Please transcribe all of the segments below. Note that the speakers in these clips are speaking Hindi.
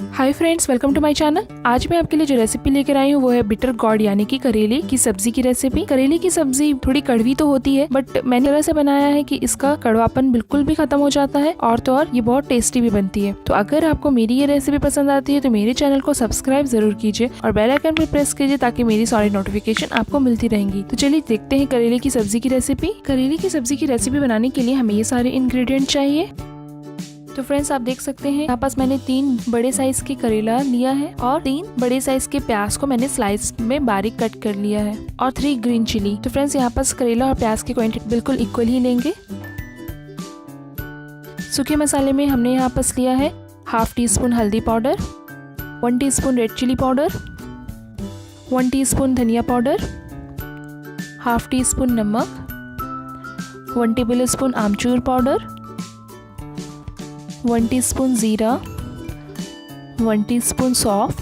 Hi friends, welcome to my channel. आज मैं आपके लिए जो रेसिपी लेकर आई हूँ वो है बिटर गॉड यानी कि करेले की सब्जी की रेसिपी। करेले की सब्जी थोड़ी कड़वी तो होती है, बट मैंने तरह से बनाया है कि इसका कड़वापन बिल्कुल भी खत्म हो जाता है और तो और ये बहुत टेस्टी भी बनती है। तो अगर आपको मेरी ये रेसिपी पसंद आती है तो मेरे चैनल को सब्सक्राइब जरूर कीजिए और बेल आइकन पर प्रेस कीजिए ताकि मेरी सारी नोटिफिकेशन आपको मिलती रहेंगी। तो चलिए देखते हैं करेले की सब्जी की रेसिपी। करेले की सब्जी की रेसिपी बनाने के लिए हमें ये सारे इंग्रेडिएंट चाहिए। तो फ्रेंड्स, आप देख सकते हैं यहाँ पास मैंने 3 बड़े साइज के करेला लिया है और 3 बड़े साइज के प्याज को मैंने स्लाइस में बारीक कट कर लिया है और 3 ग्रीन चिली। तो फ्रेंड्स, यहाँ पास करेला और प्याज की क्वांटिटी बिल्कुल इक्वल ही लेंगे। सूखे मसाले में हमने यहाँ पास लिया है हाफ टी स्पून हल्दी powder, 1 teaspoon red chilli powder, 1 teaspoon धनिया पाउडर, हाफ टी स्पून नमक, 1 टेबल स्पून आमचूर पाउडर, 1 टीस्पून जीरा, 1 टीस्पून सौंफ,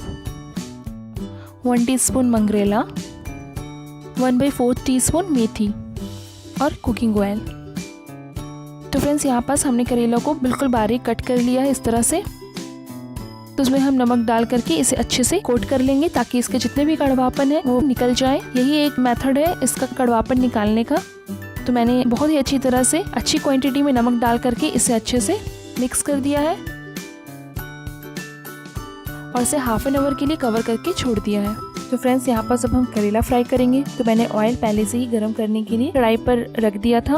1 टीस्पून मंगरेला, 1/4 टीस्पून मेथी और कुकिंग ऑयल। तो फ्रेंड्स, यहाँ पास हमने करेला को बिल्कुल बारीक कट कर लिया है इस तरह से। तो उसमें हम नमक डाल करके इसे अच्छे से कोट कर लेंगे ताकि इसके जितने भी कड़वापन है वो निकल जाए। यही एक मेथड है इसका कड़वापन निकालने का। तो मैंने बहुत ही अच्छी तरह से अच्छी क्वांटिटी में नमक डाल करके इसे अच्छे से मिक्स कर दिया है और इसे हाफ एन आवर के लिए कवर करके छोड़ दिया है। तो फ्रेंड्स, यहाँ पर जब हम करेला फ्राई करेंगे तो मैंने ऑयल पहले से ही गर्म करने के लिए कढ़ाई पर रख दिया था।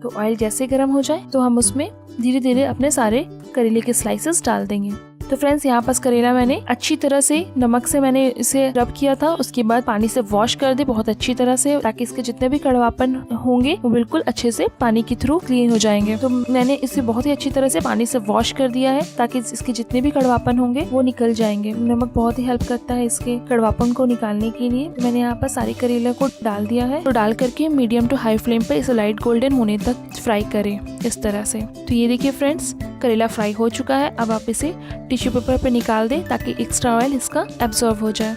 तो ऑयल जैसे गर्म हो जाए तो हम उसमें धीरे धीरे अपने सारे करेले के स्लाइसेस डाल देंगे। तो फ्रेंड्स, यहाँ पास करेला मैंने अच्छी तरह से नमक से मैंने इसे रब किया था। उसके बाद पानी से वॉश कर दे बहुत अच्छी तरह से ताकि इसके जितने भी कड़वापन होंगे वो बिल्कुल अच्छे से पानी के थ्रू क्लीन हो जाएंगे। तो मैंने इसे बहुत ही अच्छी तरह से पानी से वॉश कर दिया है ताकि इसके जितने भी कड़वापन होंगे वो निकल जाएंगे। नमक बहुत ही हेल्प करता है इसके कड़वापन को निकालने के लिए। तो मैंने यहाँ पर सारे करेला को डाल दिया है। तो डाल करके मीडियम टू हाई फ्लेम पे इसे लाइट गोल्डन होने तक फ्राई करें इस तरह से। तो ये देखिए फ्रेंड्स, करेला फ्राई हो चुका है। अब आप इसे टिश्यू पेपर पे निकाल दें ताकि एक्स्ट्रा ऑयल इसका एब्जॉर्ब हो जाए।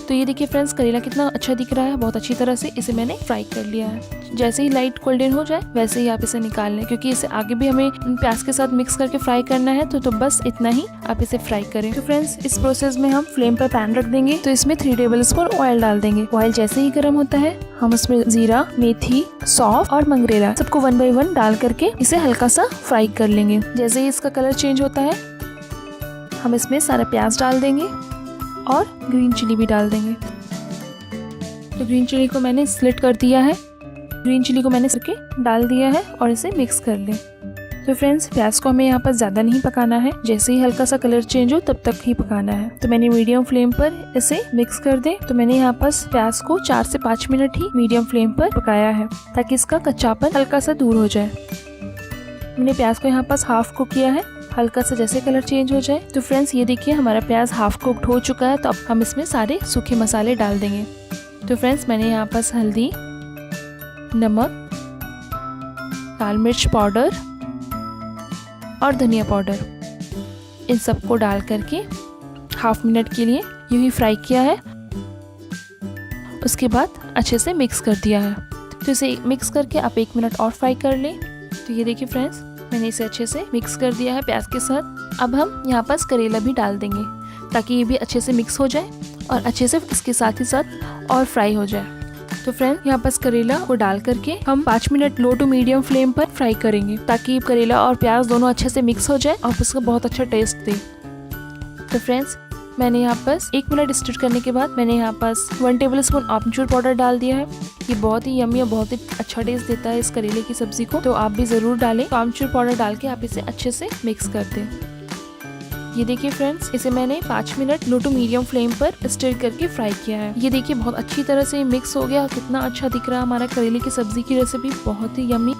तो ये देखिए फ्रेंड्स, करेला कितना अच्छा दिख रहा है। बहुत अच्छी तरह से इसे मैंने फ्राई कर लिया है। जैसे ही लाइट गोल्डन हो जाए वैसे ही आप इसे निकाल लें, क्योंकि इसे आगे भी हमें प्याज के साथ मिक्स करके फ्राई करना है। तो बस इतना ही आप इसे फ्राई करें। तो फ्रेंड्स, इस प्रोसेस में हम फ्लेम पर पैन रख देंगे। तो इसमें 3 टेबल स्पून ऑयल डाल देंगे। ऑयल जैसे ही गर्म होता है हम उसमें जीरा, मेथी, सौंफ और मंगरेला सबको 1 बाय 1 डाल करके इसे हल्का सा फ्राई कर लेंगे। जैसे ही इसका कलर चेंज होता है हम इसमें सारा प्याज डाल देंगे और ग्रीन चिली भी डाल देंगे। तो ग्रीन चिली को मैंने स्लिट कर दिया है। ग्रीन चिली को मैंने करके डाल दिया है और इसे मिक्स कर लें। तो फ्रेंड्स, प्याज को हमें यहाँ पर ज़्यादा नहीं पकाना है। जैसे ही हल्का सा कलर चेंज हो तब तक ही पकाना है। तो मैंने मीडियम फ्लेम पर इसे मिक्स कर दे। तो मैंने यहाँ पर प्याज को 4 से 5 मिनट ही मीडियम फ्लेम पर पकाया है ताकि इसका कच्चापन हल्का सा दूर हो जाए। मैंने प्याज को यहाँ पर हाफ कुक किया है। हल्का सा जैसे कलर चेंज हो जाए तो फ्रेंड्स, ये देखिए हमारा प्याज हाफ कुक्ड हो चुका है। तो अब हम इसमें सारे सूखे मसाले डाल देंगे। तो फ्रेंड्स, मैंने यहाँ पर हल्दी, नमक, लाल मिर्च पाउडर और धनिया पाउडर इन सबको डाल करके हाफ मिनट के लिए यूं ही फ्राई किया है। उसके बाद अच्छे से मिक्स कर दिया है। तो इसे मिक्स करके आप 1 मिनट और फ्राई कर लें। तो ये देखिए फ्रेंड्स, मैंने इसे अच्छे से मिक्स कर दिया है प्याज के साथ। अब हम यहाँ पर करेला भी डाल देंगे ताकि ये भी अच्छे से मिक्स हो जाए और अच्छे से इसके साथ ही साथ और फ्राई हो जाए। तो फ्रेंड, यहाँ पर करेला को डाल करके हम 5 minute low to medium flame पर फ्राई करेंगे ताकि करेला और प्याज दोनों अच्छे से मिक्स हो जाए और उसका बहुत अच्छा टेस्ट दे। तो फ्रेंड्स, मैंने यहाँ पर 1 मिनट स्टिर करने के बाद मैंने यहाँ पर 1 टेबल स्पून आमचूर पाउडर डाल दिया है। ये बहुत ही यम्मी और बहुत ही अच्छा टेस्ट देता है इस करेले की सब्जी को। तो आप भी जरूर डालें। तो आमचूर पाउडर डाल के आप इसे अच्छे से मिक्स कर दें। ये देखिए फ्रेंड्स, इसे मैंने 5 minute low to medium flame पर स्टिर करके फ्राई किया है। ये देखिए बहुत अच्छी तरह से मिक्स हो गया। कितना अच्छा दिख रहा है हमारा करेले की सब्जी की रेसिपी, बहुत ही यम्मी।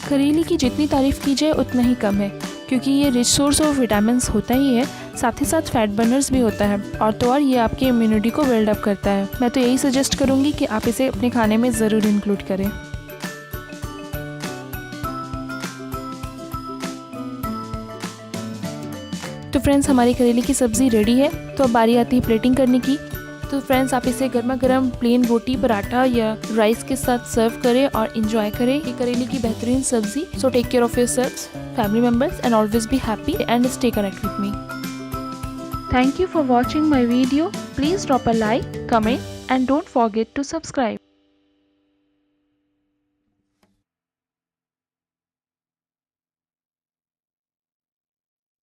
करेले की जितनी तारीफ की जाए उतना ही कम है, क्योंकि ये रिच सोर्स ऑफ विटामिन होता ही है, साथ ही साथ फैट बर्नर्स भी होता है और तो और ये आपकी इम्यूनिटी को बिल्ड अप करता है। मैं तो यही सजेस्ट करूँगी कि आप इसे अपने खाने में ज़रूर इंक्लूड करें। तो फ्रेंड्स, हमारी करेले की सब्ज़ी रेडी है। तो अब बारी आती है प्लेटिंग करने की। तो फ्रेंड्स आप इसे गर्मा गर्म प्लेन रोटी, पराठा या राइस के साथ सर्व करें और इंजॉय करें ये करेले की बेहतरीन सब्जी। So take care of yourselves, family members, and always be happy and stay connected with me. Thank you for watching my video. Please drop a like, comment, and don't forget to subscribe.